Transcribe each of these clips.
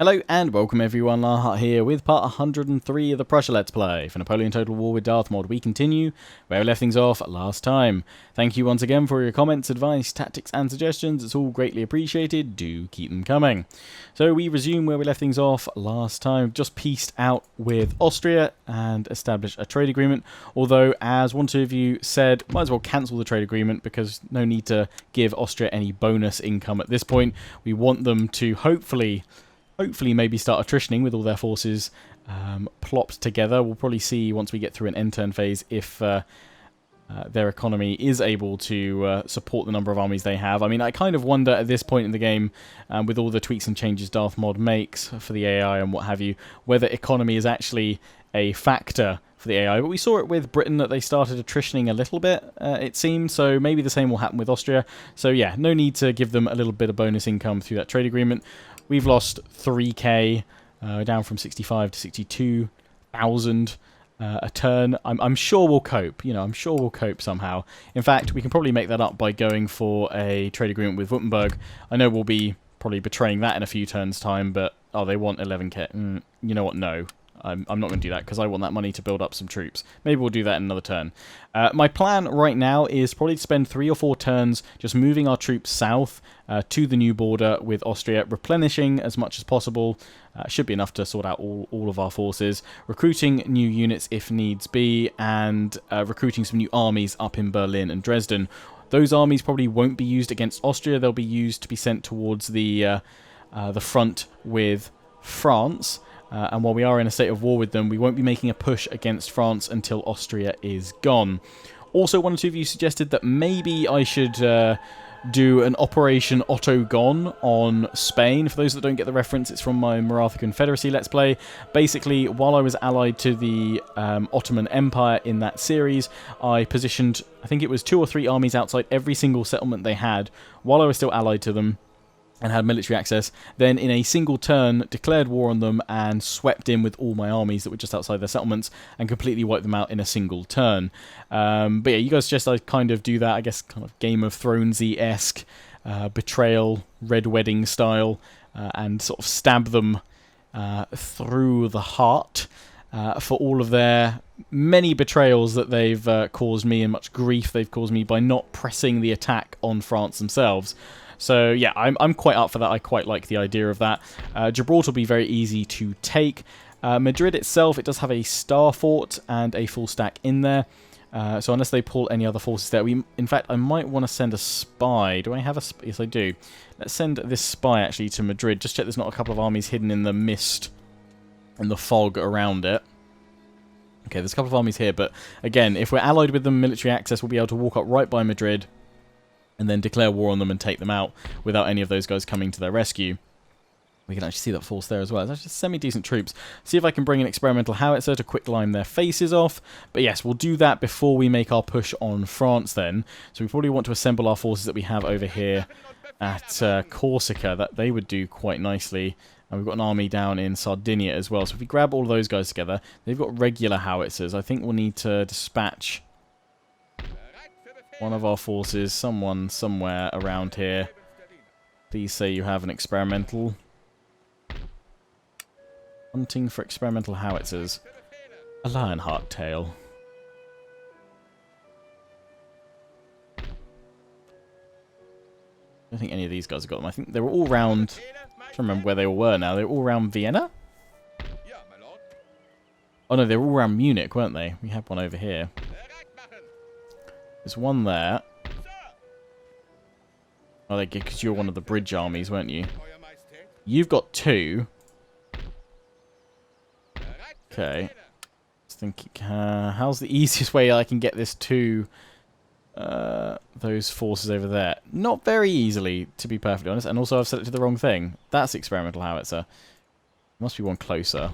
Hello and welcome everyone, Larhart here with part 103 of the Prussia Let's Play. For Napoleon Total War with Darthmod, we continue where we left things off last time. Thank you once again for your comments, advice, tactics and suggestions. It's all greatly appreciated. Do keep them coming. So we resume where we left things off last time. Just peaced out with Austria and established a trade agreement. Although, as one or two of you said, might as well cancel the trade agreement because no need to give Austria any bonus income at this point. We want them to hopefully maybe start attritioning with all their forces plopped together. We'll probably see once we get through an end turn phase if their economy is able to support the number of armies they have. I mean, I kind of wonder at this point in the game, with all the tweaks and changes Darthmod makes for the AI and what have you, whether economy is actually a factor for the AI. But we saw it with Britain that they started attritioning a little bit, it seemed, so maybe the same will happen with Austria. So yeah, no need to give them a little bit of bonus income through that trade agreement. We've lost 3k, down from 65 to 62,000 a turn. I'm sure we'll cope. You know, I'm sure we'll cope somehow. In fact, we can probably make that up by going for a trade agreement with Württemberg. I know we'll be probably betraying that in a few turns' time, but oh, they want 11k. You know what? No. I'm not going to do that because I want that money to build up some troops. Maybe we'll do that in another turn. My plan right now is probably to spend 3 or 4 turns just moving our troops south to the new border with Austria, replenishing as much as possible. Should be enough to sort out all of our forces, recruiting new units if needs be, and recruiting some new armies up in Berlin and Dresden. Those armies probably won't be used against Austria. They'll be used to be sent towards the front with France. And while we are in a state of war with them, we won't be making a push against France until Austria is gone. Also, one or two of you suggested that maybe I should do an Operation Otto Gone on Spain. For those that don't get the reference, it's from my Maratha Confederacy Let's Play. Basically, while I was allied to the Ottoman Empire in that series, I positioned, I think it was 2 or 3 armies outside every single settlement they had while I was still allied to them and had military access, then in a single turn declared war on them and swept in with all my armies that were just outside their settlements and completely wiped them out in a single turn. But yeah, you guys suggest I kind of do that, I guess kind of Game of Thronesy-esque, betrayal, Red Wedding style, and sort of stab them through the heart for all of their many betrayals that they've caused me and much grief they've caused me by not pressing the attack on France themselves. So yeah, I'm quite up for that. I quite like the idea of that. Gibraltar will be very easy to take. Madrid itself, it does have a star fort and a full stack in there. So unless they pull any other forces there, in fact, I might want to send a spy. Do I have a spy? Yes, I do. Let's send this spy actually to Madrid. Just check there's not a couple of armies hidden in the mist and the fog around it. Okay, there's a couple of armies here, but again, if we're allied with them, military access, we'll be able to walk up right by Madrid and then declare war on them and take them out without any of those guys coming to their rescue. We can actually see that force there as well. It's actually semi-decent troops. See if I can bring an experimental howitzer to quick-line their faces off. But yes, we'll do that before we make our push on France then. So we probably want to assemble our forces that we have over here at Corsica. That they would do quite nicely. And we've got an army down in Sardinia as well. So if we grab all of those guys together, they've got regular howitzers. I think we'll need to dispatch one of our forces, someone somewhere around here. Please say you have an experimental. Hunting for experimental howitzers. A Lionheart tail. I don't think any of these guys have got them. I think they were all round. I'm trying to remember where they all were now. They were all around Vienna? Oh no, they were all around Munich, weren't they? We had one over here. There's one there. Oh, because you're one of the bridge armies, weren't you? You've got 2. Okay. Just thinking, how's the easiest way I can get this to those forces over there? Not very easily, to be perfectly honest. And also, I've selected the wrong thing. That's experimental howitzer. Must be one closer.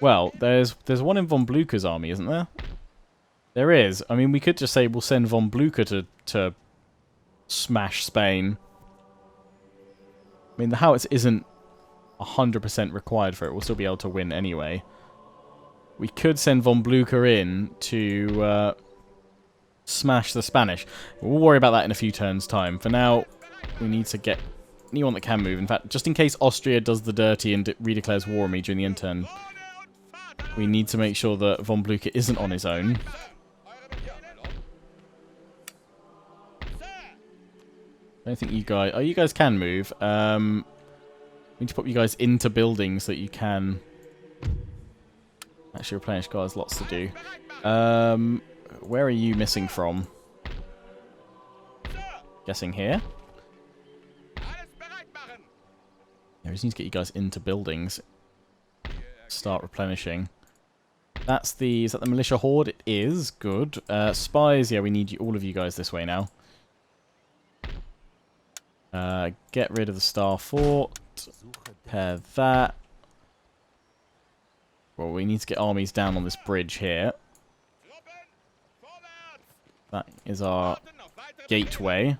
Well, there's one in von Blucher's army, isn't there? There is. I mean, we could just say we'll send von Blucher to smash Spain. I mean, the howitzer isn't 100% required for it. We'll still be able to win anyway. We could send von Blucher in to smash the Spanish. We'll worry about that in a few turns' time. For now, we need to get anyone that can move. In fact, just in case Austria does the dirty and redeclares war on me during the end turn, we need to make sure that von Blucher isn't on his own. I don't think you guys... Oh, you guys can move. We need to put you guys into buildings so that you can actually replenish guards. Lots to do. Where are you missing from? Guessing here. Yeah, we just need to get you guys into buildings. Start replenishing. That's the... Is that the militia horde? It is. Good. Spies. Yeah, we need you, all of you guys this way now. Get rid of the Star Fort. Repair that. Well, we need to get armies down on this bridge here. That is our gateway.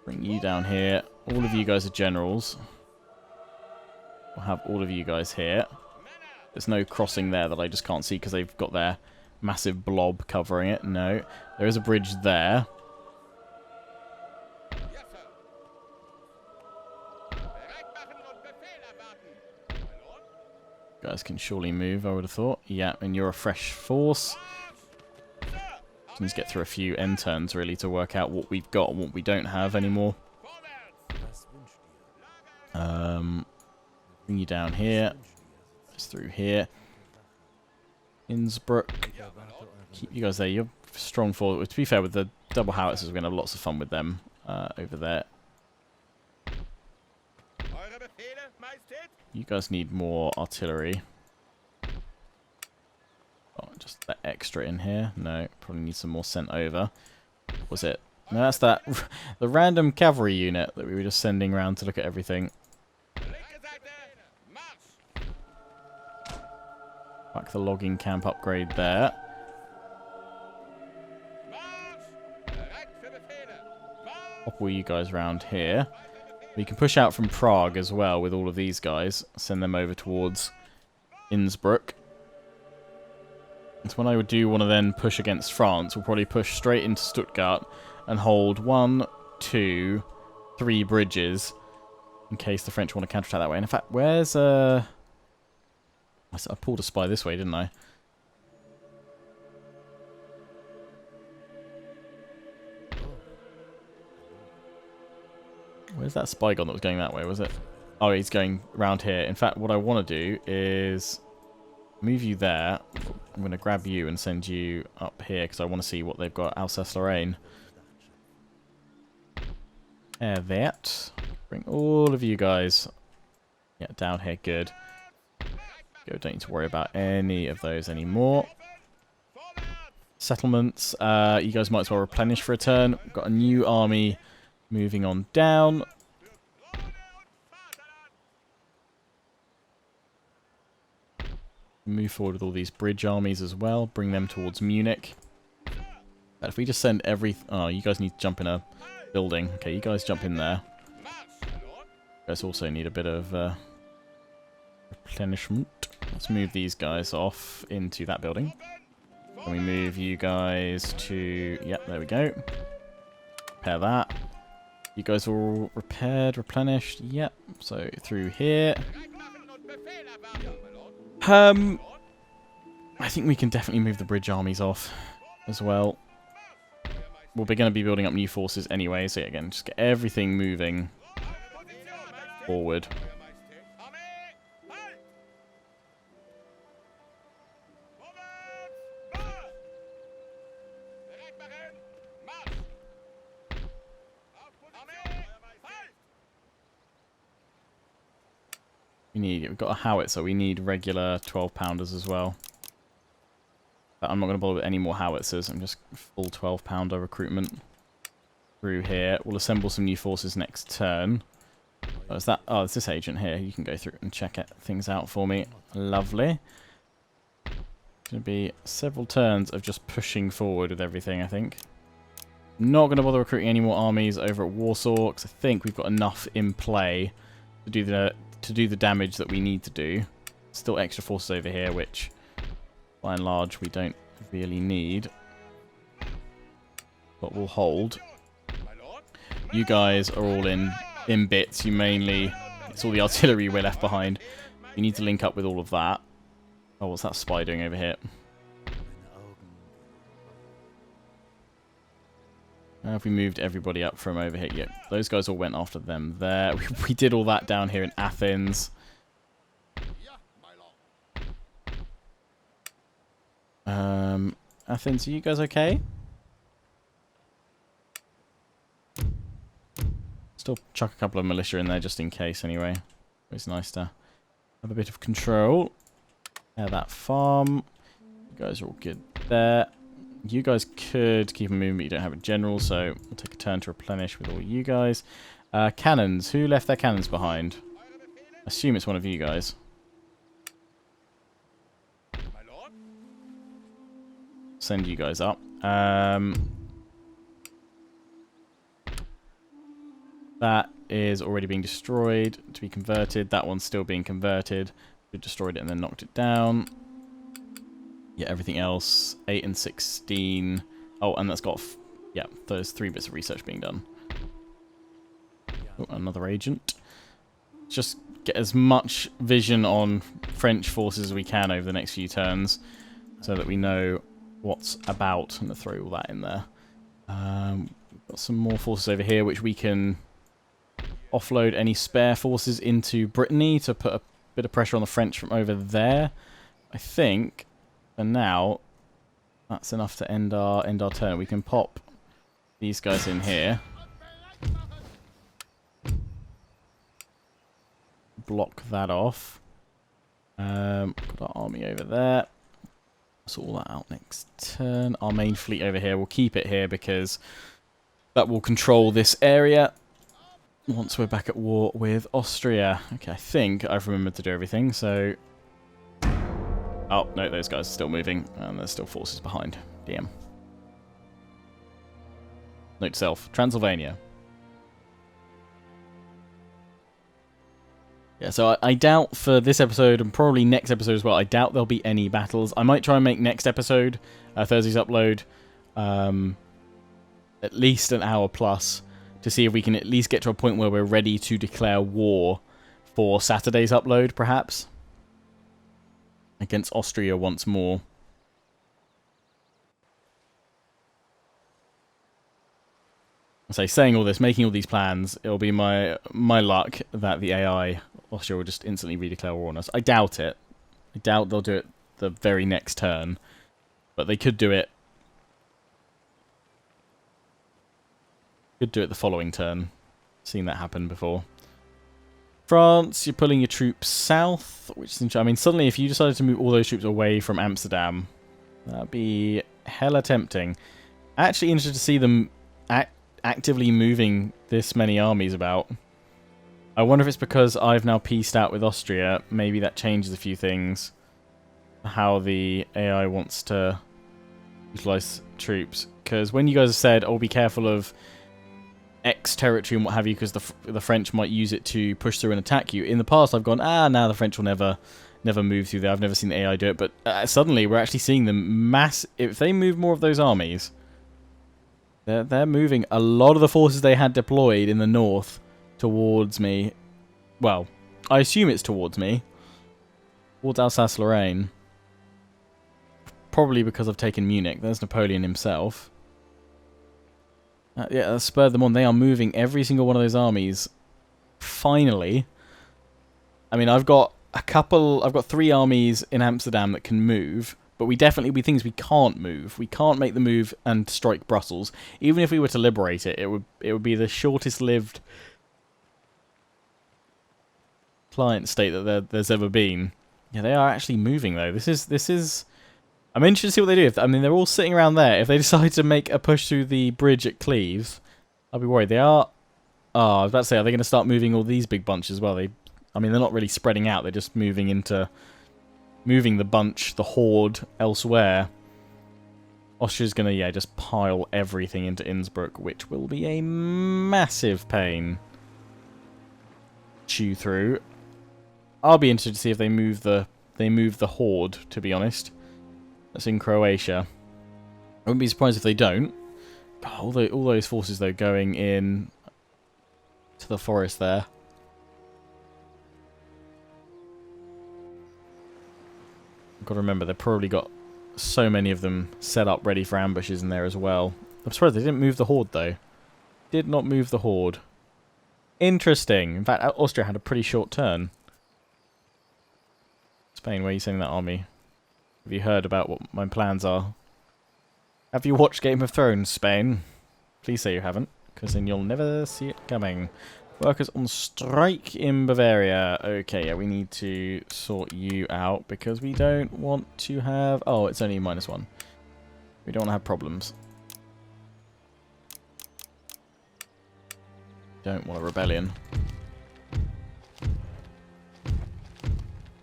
Bring you down here. All of you guys are generals. We'll have all of you guys here. There's no crossing there that I just can't see because they've got their massive blob covering it. No. There is a bridge there. You guys can surely move, I would have thought. Yeah, and you're a fresh force. Just need to get through a few end turns, really, to work out what we've got and what we don't have anymore. Bring you down here. Just through here. Innsbruck. Keep you guys there. You're strong for... To be fair, with the double howitzers, we're going to have lots of fun with them over there. You guys need more artillery. Oh, just that extra in here. No, probably need some more sent over. What was it? No, that's that the random cavalry unit that we were just sending around to look at everything. Back the logging camp upgrade there. Pop all you guys around here. We can push out from Prague as well with all of these guys. Send them over towards Innsbruck. It's when I would do want to then push against France. We'll probably push straight into Stuttgart and hold 1, 2, 3 bridges in case the French want to counterattack that way. And in fact, where's... I pulled a spy this way, didn't I? Where's that spy gone that was going that way, was it? Oh, he's going around here. In fact, what I want to do is move you there. I'm going to grab you and send you up here because I want to see what they've got. Alsace-Lorraine. That. Bring all of you guys down here. Good. Go. Don't need to worry about any of those anymore. Settlements. You guys might as well replenish for a turn. We've got a new army moving on down. Move forward with all these bridge armies as well. Bring them towards Munich. But if we just send every... Oh, you guys need to jump in a building. Okay, you guys jump in there. You guys also need a bit of replenishment. Let's move these guys off into that building. And we move you guys to... Yep, there we go. Repair that. You guys are all repaired, replenished. Yep. So through here. I think we can definitely move the bridge armies off as well. Well, we're going to be building up new forces anyway. So yeah, again, just get everything moving forward. We've got a howitzer, we need regular 12-pounders as well. But I'm not going to bother with any more howitzers, I'm just full 12-pounder recruitment through here. We'll assemble some new forces next turn. Oh, is that? Oh, it's this agent here. You can go through and check things out for me. Lovely. Going to be several turns of just pushing forward with everything, I think. Not going to bother recruiting any more armies over at Warsaw, because I think we've got enough in play to do the damage that we need to do. Still extra forces over here, which by and large we don't really need. But we'll hold. You guys are all in bits. You mainly... It's all the artillery we're left behind. You need to link up with all of that. Oh, what's that spy doing over here? Have we moved everybody up from over here? Yeah, those guys all went after them there. We did all that down here in Athens. Athens, are you guys okay? Still chuck a couple of militia in there just in case anyway. It's nice to have a bit of control. Yeah, that farm. You guys are all good there. You guys could keep them moving, but you don't have a general, so we'll take a turn to replenish with all you guys. Cannons. Who left their cannons behind? Assume it's one of you guys. Send you guys up. That is already being destroyed to be converted. That one's still being converted. We destroyed it and then knocked it down. Yeah, everything else. 8 and 16. Oh, and that's got... yeah, there's 3 bits of research being done. Oh, another agent. Just get as much vision on French forces as we can over the next few turns so that we know what's about. I'm going to throw all that in there. We've got some more forces over here which we can offload any spare forces into Brittany to put a bit of pressure on the French from over there. I think... and now, that's enough to end our turn. We can pop these guys in here. Block that off. Put our army over there. Sort all that out next turn. Our main fleet over here, we'll keep it here because that will control this area once we're back at war with Austria. Okay, I think I've remembered to do everything, so... oh, no, those guys are still moving, and there's still forces behind. Damn. Note to self, Transylvania. Yeah, so I doubt for this episode, and probably next episode as well, I doubt there'll be any battles. I might try and make next episode, Thursday's upload, at least an hour plus, to see if we can at least get to a point where we're ready to declare war for Saturday's upload, perhaps. Against Austria once more. So saying all this, making all these plans, it'll be my luck that the AI, Austria, will just instantly redeclare war on us. I doubt it. I doubt they'll do it the very next turn. But they could do it. Could do it the following turn. Seen that happen before. France, you're pulling your troops south, which is interesting. I mean, suddenly if you decided to move all those troops away from Amsterdam, that'd be hella tempting. Actually interested to see them actively moving this many armies about. I wonder if it's because I've now peaced out with Austria. Maybe that changes a few things. How the AI wants to utilize troops. Because when you guys have said, oh, be careful of X territory and what have you, because the French might use it to push through and attack you. In the past, I've gone, now the French will never move through there. I've never seen the AI do it, but suddenly we're actually seeing them if they move more of those armies, they're moving a lot of the forces they had deployed in the north towards me. Well, I assume it's towards me, towards Alsace-Lorraine. Probably because I've taken Munich. There's Napoleon himself. Yeah, that spurred them on. They are moving every single one of those armies. Finally. I mean, I've got 3 armies in Amsterdam that can move, but we things we can't move. We can't make the move and strike Brussels. Even if we were to liberate it, it would be the shortest lived client state that there's ever been. Yeah, they are actually moving though. This is I'm interested to see what they do. I mean, they're all sitting around there. If they decide to make a push through the bridge at Cleves, I'll be worried. They are... oh, I was about to say, are they going to start moving all these big bunches as well? I mean, they're not really spreading out. They're just moving the bunch, the horde, elsewhere. Austria's going to, yeah, just pile everything into Innsbruck, which will be a massive pain to chew through. I'll be interested to see if they move the horde, to be honest. That's in Croatia. I wouldn't be surprised if they don't. God, all those forces, though, going in to the forest there. I've got to remember, they've probably got so many of them set up ready for ambushes in there as well. I'm surprised they didn't move the horde, though. Did not move the horde. Interesting. In fact, Austria had a pretty short turn. Spain, where are you sending that army? Have you heard about what my plans are? Have you watched Game of Thrones, Spain? Please say you haven't, because then you'll never see it coming. Workers on strike in Bavaria. Okay, yeah, we need to sort you out because we don't want to have... Oh, it's only -1. We don't want to have problems. Don't want a rebellion.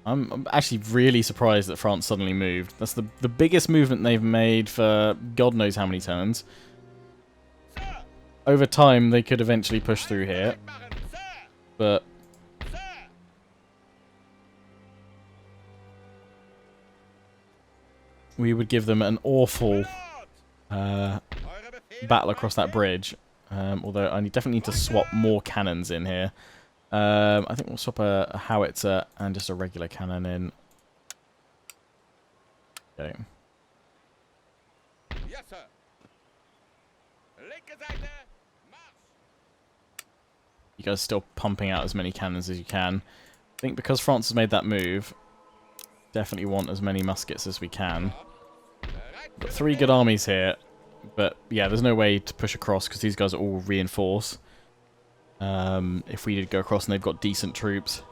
I'm actually really surprised that France suddenly moved. That's the biggest movement they've made for God knows how many turns. Over time, they could eventually push through here. But... we would give them an awful battle across that bridge. Although I definitely need to swap more cannons in here. I think we'll swap a howitzer and just a regular cannon in. Okay. Yes, sir. You guys are still pumping out as many cannons as you can. I think because France has made that move, definitely want as many muskets as we can. Got 3 good armies here, but yeah, there's no way to push across because these guys are all reinforced. If we did go across and they've got decent troops.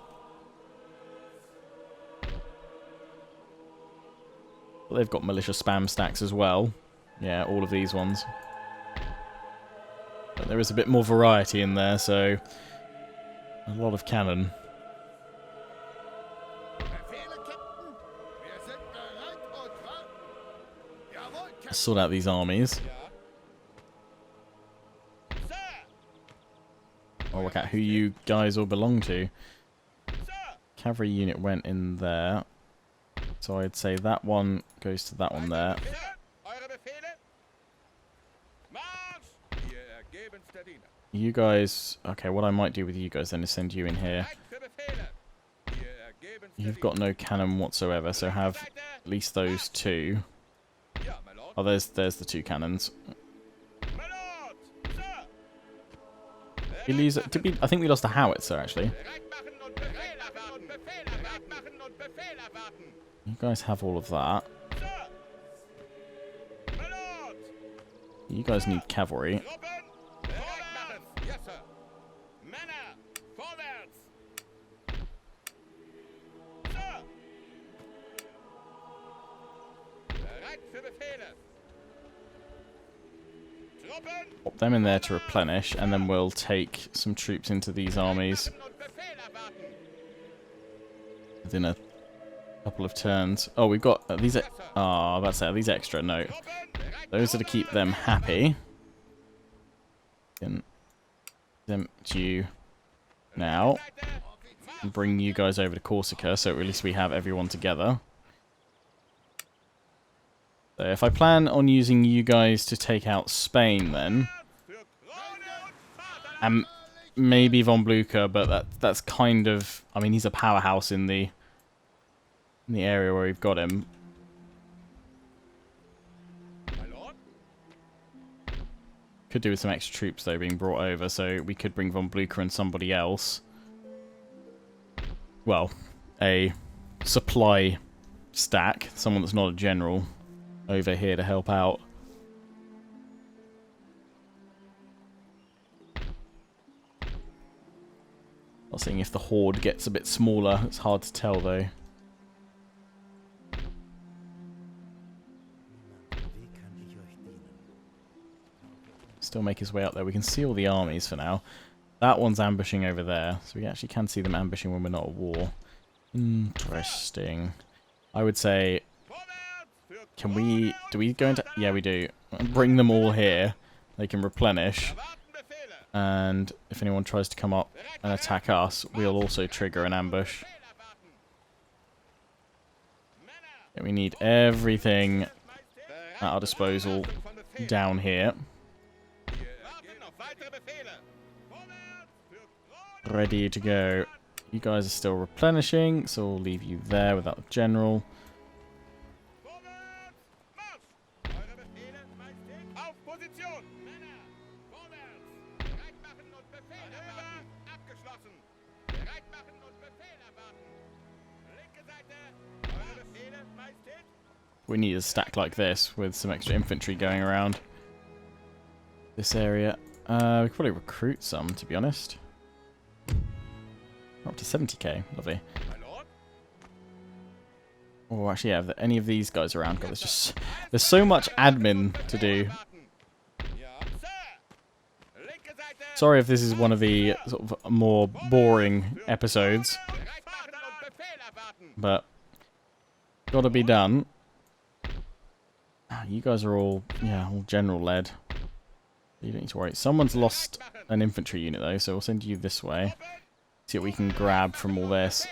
But they've got militia spam stacks as well. Yeah, all of these ones. But there is a bit more variety in there, so a lot of cannon. Let's sort out these armies. I'll work out who you guys all belong to. Cavalry unit went in there. So I'd say that one goes to that one there. You guys... okay, what I might do with you guys then is send you in here. You've got no cannon whatsoever, so have at least those 2. Oh, there's the 2 cannons. We lose... I think we lost a howitzer, actually. You guys have all of that. You guys need cavalry. Pop them in there to replenish, and then we'll take some troops into these armies within a couple of turns. Oh, we've got these. Oh, that's it. These extra. No, those are to keep them happy. Can exempt you now and bring you guys over to Corsica, so at least we have everyone together. So if I plan on using you guys to take out Spain, then, and maybe von Blucher, but that's kind of, I mean, he's a powerhouse in the area where we've got him. Could do with some extra troops though being brought over, so we could bring von Blucher and somebody else. Well, a supply stack, someone that's not a general, over here to help out. Not seeing if the horde gets a bit smaller. It's hard to tell though. Still make his way up there. We can see all the armies for now. That one's ambushing over there, so we actually can see them ambushing when we're not at war. Interesting. I would say, can we... do we go into... yeah, we do. Bring them all here. They can replenish. And if anyone tries to come up and attack us, we'll also trigger an ambush. And we need everything at our disposal down here. ready to go. You guys are still replenishing, so we'll leave you there without the general. We need a stack like this with some extra infantry going around this area. We could probably recruit some, to be honest. Up to 70k, lovely. Oh, actually, yeah, any of these guys around? God, there's so much admin to do. Sorry if this is one of the sort of more boring episodes, but gotta be done. You guys are all, yeah, all general led. You don't need to worry. Someone's lost an infantry unit though, so we'll send you this way. See what we can grab from all this.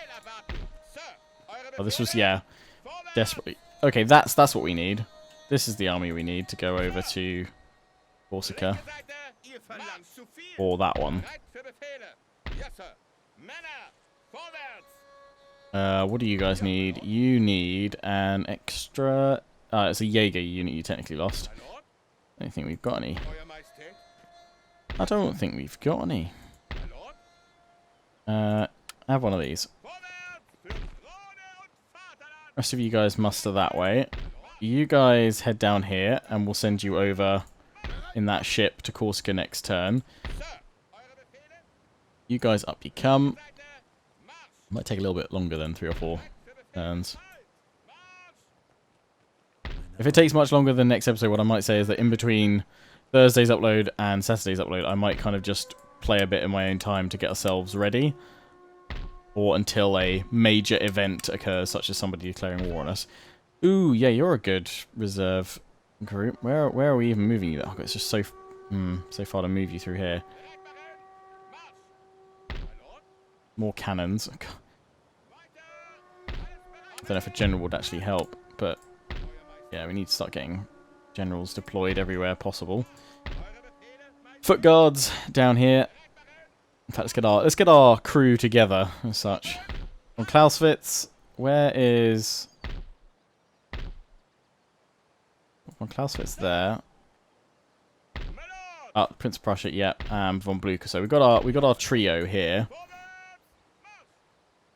Oh, this was, yeah, desperately. Okay, that's what we need. This is the army we need to go over to Corsica. Or that one. What do you guys need? You need an extra... it's a Jaeger unit you technically lost. I don't think we've got any. I don't think we've got any. Have one of these. Rest of you guys muster that way. You guys head down here, and we'll send you over in that ship to Corsica next turn. You guys up you come. Might take a little bit longer than 3 or 4 turns. If it takes much longer than next episode, what I might say is that in between Thursday's upload and Saturday's upload, I might kind of just play a bit in my own time to get ourselves ready. Or until a major event occurs, such as somebody declaring war on us. Ooh, yeah, you're a good reserve group. Where are we even moving you? Oh, it's just so far to move you through here. More cannons. I don't know if a general would actually help, but yeah, we need to start getting generals deployed everywhere possible. Foot guards down here. In fact, let's get our crew together as such. On Clausewitz, where is... On Clausewitz there. Prince of Prussia, yeah, von Blucher. So we got our trio here.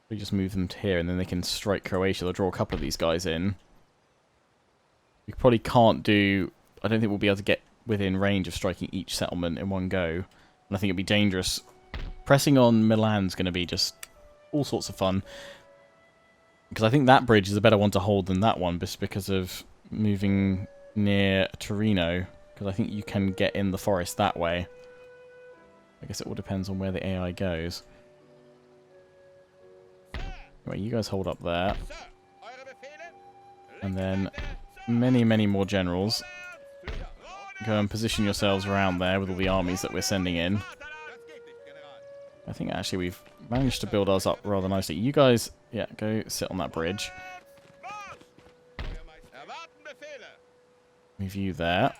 We just move them to here, and then they can strike Croatia. They'll draw a couple of these guys in. We probably can't do... I don't think we'll be able to get within range of striking each settlement in one go. And I think it'd be dangerous. Pressing on Milan's going to be just all sorts of fun. Because I think that bridge is a better one to hold than that one, just because of moving near Torino. Because I think you can get in the forest that way. I guess it all depends on where the AI goes. Anyway, you guys hold up there. And then many, many more generals. Go and position yourselves around there with all the armies that we're sending in. I think actually we've managed to build ours up rather nicely. You guys, yeah, go sit on that bridge. Move you there.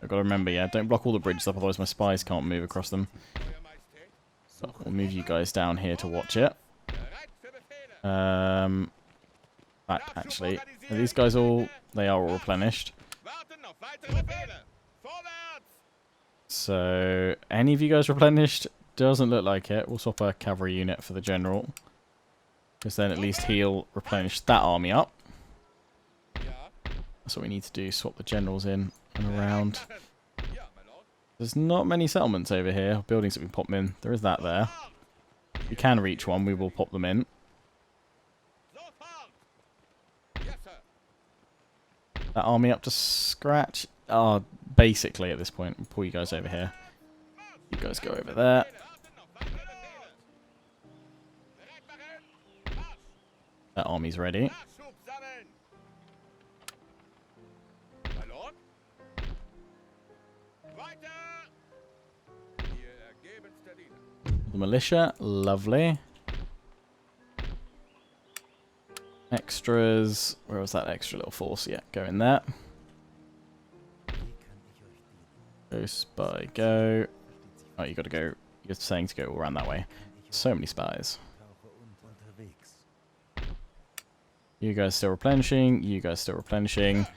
I've got to remember, yeah, don't block all the bridges up, otherwise my spies can't move across them. So we'll move you guys down here to watch it. Actually, are these guys all... They are all replenished. So, any of you guys replenished? Doesn't look like it. We'll swap a cavalry unit for the general. Because then at least he'll replenish that army up. That's what we need to do, swap the generals in and around. There's not many settlements over here, buildings that we can pop them in. There is that there. If we can reach one, we will pop them in. That army up to scratch? Basically at this point. We'll pull you guys over here. You guys go over there. That army's ready. The militia, lovely. Extras, where was that extra little force? Yeah, go in there. Go spy, go. Oh, you gotta go. You're saying to go all around that way. So many spies. You guys still replenishing. You guys still replenishing.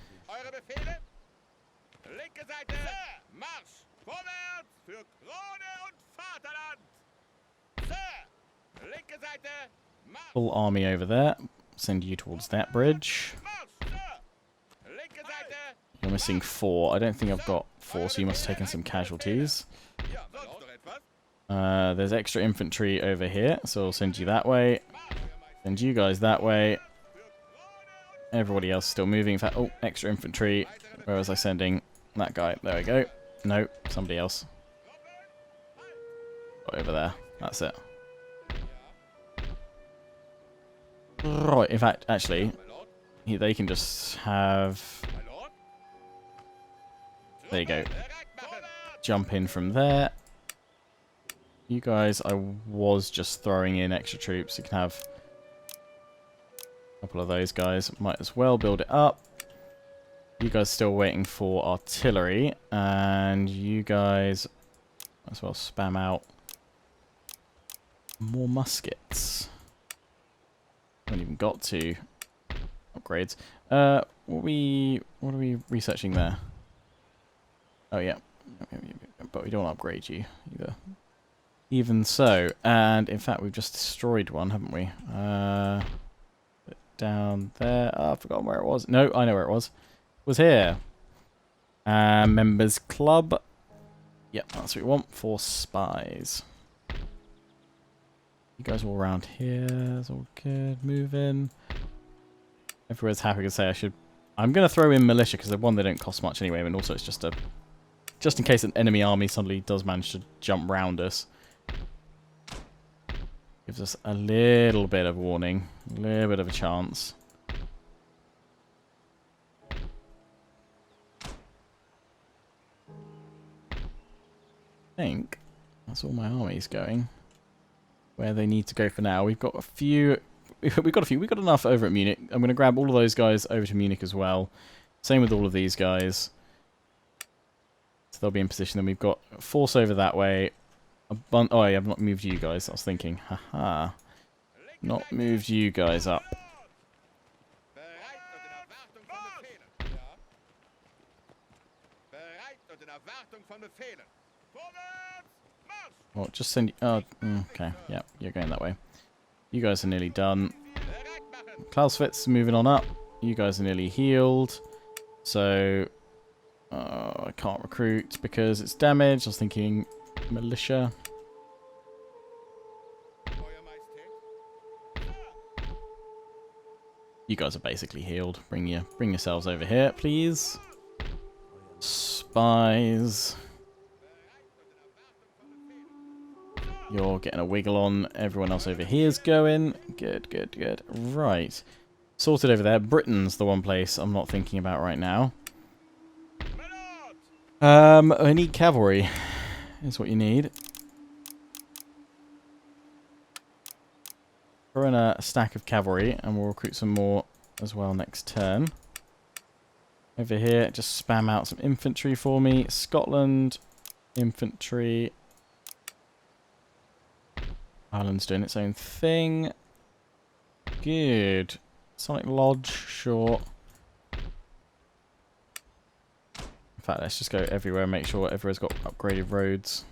Full army over there. Send you towards that bridge. You're missing 4. I don't think I've got 4, so you must have taken some casualties. There's extra infantry over here, so I'll send you that way. Send you guys that way. Everybody else still moving. In fact, oh, extra infantry. Where was I sending? That guy. There we go. No, somebody else. Over there. That's it. Right, in fact, actually, they can just have... There you go. Jump in from there. You guys, I was just throwing in extra troops. You can have a couple of those guys. Might as well build it up. You guys still waiting for artillery. And you guys might as well spam out more muskets. Haven't even got to upgrades. What are we researching there? Oh yeah, but we don't want to upgrade you either. Even so, and in fact we've just destroyed one, haven't we? Down there. Oh, I've forgotten where it was. No, I know where it was. It was here. Members club. Yep, that's what we want for spies. You guys all around here. It's all good. Moving. Everyone's happy to say I should. I'm going to throw in militia because one, they don't cost much anyway, and also it's just in case an enemy army suddenly does manage to jump round us. Gives us a little bit of warning, a little bit of a chance. I think that's all my armies going. Where they need to go for now. We've got a few. We've got enough over at Munich. I'm going to grab all of those guys over to Munich as well. Same with all of these guys. So they'll be in position. Then we've got a force over that way. Oh, yeah, I've not moved you guys. I was thinking, haha. Not moved you guys up. Well, just send you... Oh, okay. Yeah, you're going that way. You guys are nearly done. Clausewitz moving on up. You guys are nearly healed. So... I can't recruit because it's damaged. I was thinking militia. You guys are basically healed. Bring yourselves over here, please. Spies. You're getting a wiggle on. Everyone else over here's going. Good, good, good. Right. Sorted over there. Britain's the one place I'm not thinking about right now. I need cavalry. Is what you need. Throw in a stack of cavalry and we'll recruit some more as well next turn. Over here, just spam out some infantry for me. Scotland, infantry. Ireland's doing its own thing. Good. Sonic Lodge, sure. In fact, let's just go everywhere and make sure everywhere's got upgraded roads.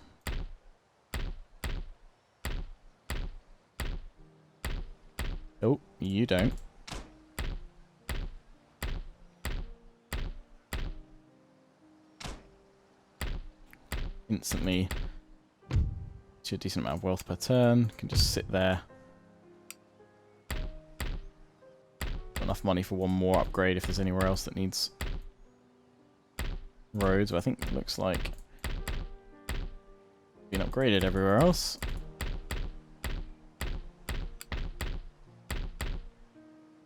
Oh, you don't. Instantly. A decent amount of wealth per turn. Can just sit there. Enough money for one more upgrade if there's anywhere else that needs roads. But I think it looks like been upgraded everywhere else.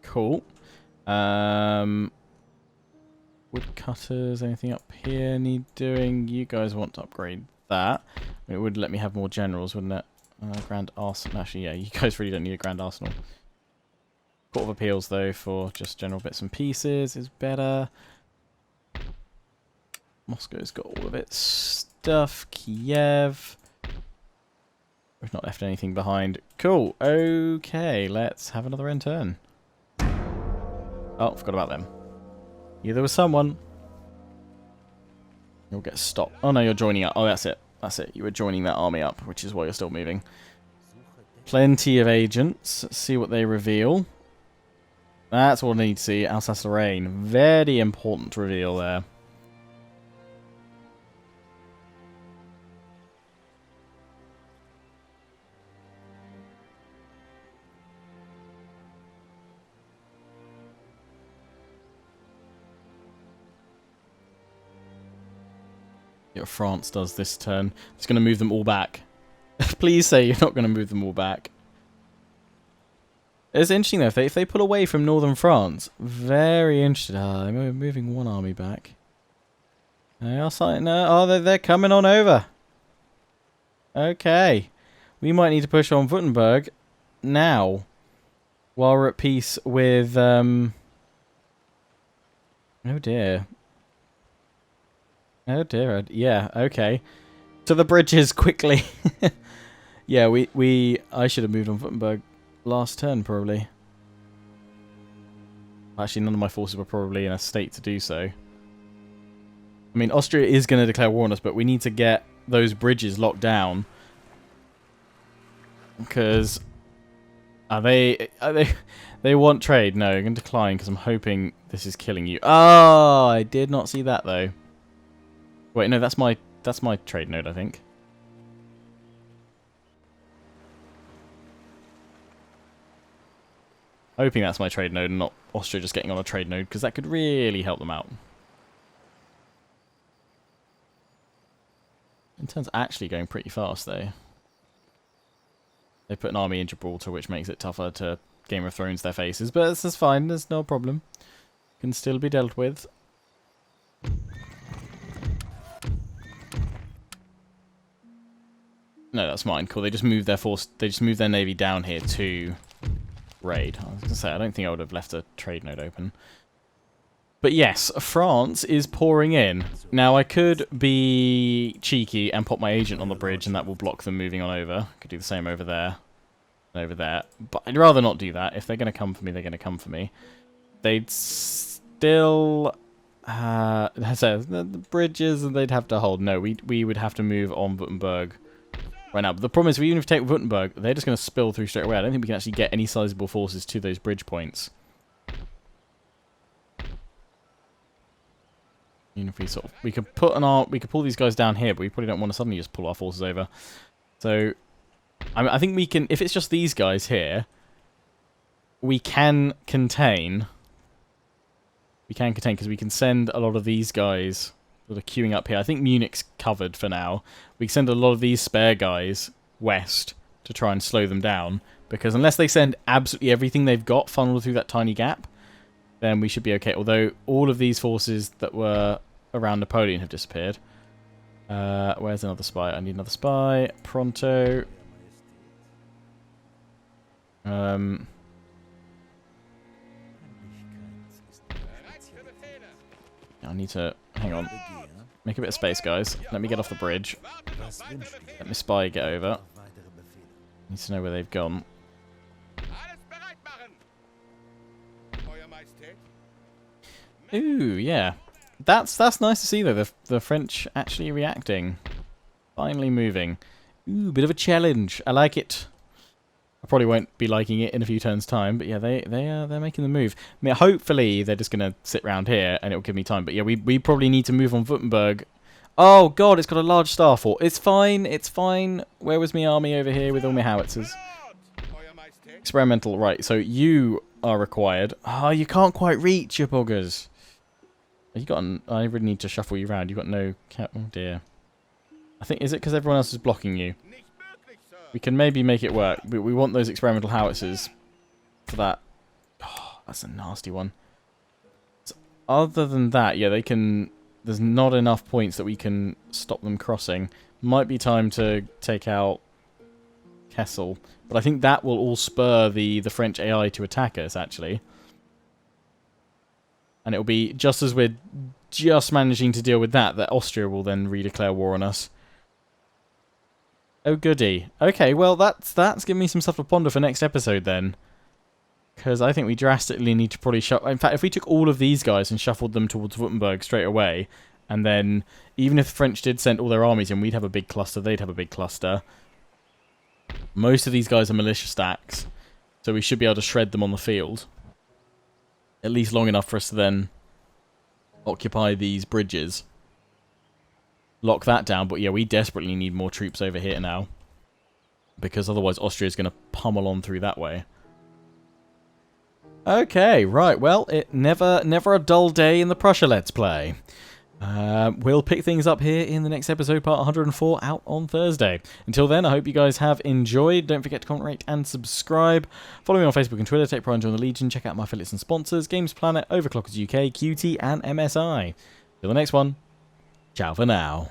Cool. Woodcutters, anything up here need doing? You guys want to upgrade that. It would let me have more generals, wouldn't it? Grand Arsenal. Actually, yeah, you guys really don't need a Grand Arsenal. Court of Appeals, though, for just general bits and pieces is better. Moscow's got all of its stuff. Kiev. We've not left anything behind. Cool. Okay, let's have another end turn. Oh, forgot about them. Yeah, there was someone. You'll get stopped. Oh no, you're joining up. Oh, that's it. That's it. You were joining that army up, which is why you're still moving. Plenty of agents. Let's see what they reveal. That's what I need to see. Alsace-Lorraine. Very important reveal there. What France does this turn. It's going to move them all back. Please say you're not going to move them all back. It's interesting though, if they pull away from northern France, very interested. They're moving one army back. They are starting. Oh, they're coming on over. Okay, we might need to push on Württemberg now, while we're at peace with. Oh dear. Oh dear. Yeah. Okay. To the bridges quickly. Yeah, I should have moved on Württemberg last turn, probably. Actually, none of my forces were probably in a state to do so. I mean, Austria is going to declare war on us, but we need to get those bridges locked down. Because they want trade? No, I'm going to decline because I'm hoping this is killing you. Oh, I did not see that though. Wait, no, that's my trade node, I think. Hoping that's my trade node and not Austria just getting on a trade node, because that could really help them out. In turns actually going pretty fast though. They put an army in Gibraltar, which makes it tougher to Game of Thrones their faces, but this is fine, there's no problem. Can still be dealt with. No, that's mine. Cool. They just moved their force. They just moved their navy down here to raid. I was gonna say I don't think I would have left a trade node open. But yes, France is pouring in. Now I could be cheeky and pop my agent on the bridge, and that will block them moving on over. Could do the same over there, and over there. But I'd rather not do that. If they're gonna come for me, they're gonna come for me. They'd still. The bridges, and they'd have to hold. No, we would have to move on Württemberg. Right now, but the problem is, even if we take Württemberg, they're just going to spill through straight away. I don't think we can actually get any sizable forces to those bridge points. Even if we could pull these guys down here, but we probably don't want to suddenly just pull our forces over. So, I think we can. If it's just these guys here, we can contain. We can contain because we can send a lot of these guys. Sort of queuing up here. I think Munich's covered for now. We can send a lot of these spare guys west to try and slow them down, because unless they send absolutely everything they've got funneled through that tiny gap, then we should be okay. Although all of these forces that were around Napoleon have disappeared. Where's another spy? I need another spy. Pronto. I need to... Hang on. Make a bit of space, guys. Let me get off the bridge. Let me spy get over. Need to know where they've gone. Ooh, yeah. That's nice to see, though. The French actually reacting. Finally moving. Ooh, bit of a challenge. I like it. I probably won't be liking it in a few turns' time, but yeah, they're making the move. I mean, hopefully they're just gonna sit around here and it'll give me time. But yeah, we probably need to move on Württemberg. Oh god, it's got a large star fort. It's fine, it's fine. Where was my army over here with all my howitzers? Experimental, right? So you are required. Oh, you can't quite reach, you buggers. You got? I really need to shuffle you around. You got no. Oh dear. I think is it because everyone else is blocking you? We can maybe make it work. We want those experimental howitzers for that. Oh, that's a nasty one. So other than that, yeah, they can... There's not enough points that we can stop them crossing. Might be time to take out Kessel. But I think that will all spur the French AI to attack us, actually. And it'll be just as we're just managing to deal with that, that Austria will then redeclare war on us. Oh, goody. Okay, well, that's giving me some stuff to ponder for next episode, then. Because I think we drastically need to probably shuffle... In fact, if we took all of these guys and shuffled them towards Württemberg straight away, and then even if the French did send all their armies in, we'd have a big cluster, they'd have a big cluster. Most of these guys are militia stacks, so we should be able to shred them on the field. At least long enough for us to then occupy these bridges. Lock that down, but yeah, we desperately need more troops over here now. Because otherwise Austria's going to pummel on through that way. Okay, right, well, it never a dull day in the Prussia Let's Play. We'll pick things up here in the next episode, part 104, out on Thursday. Until then, I hope you guys have enjoyed. Don't forget to comment, rate, and subscribe. Follow me on Facebook and Twitter, take pride and join the Legion, check out my affiliates and sponsors, Games Planet, Overclockers UK, QT, and MSI. Till the next one, ciao for now.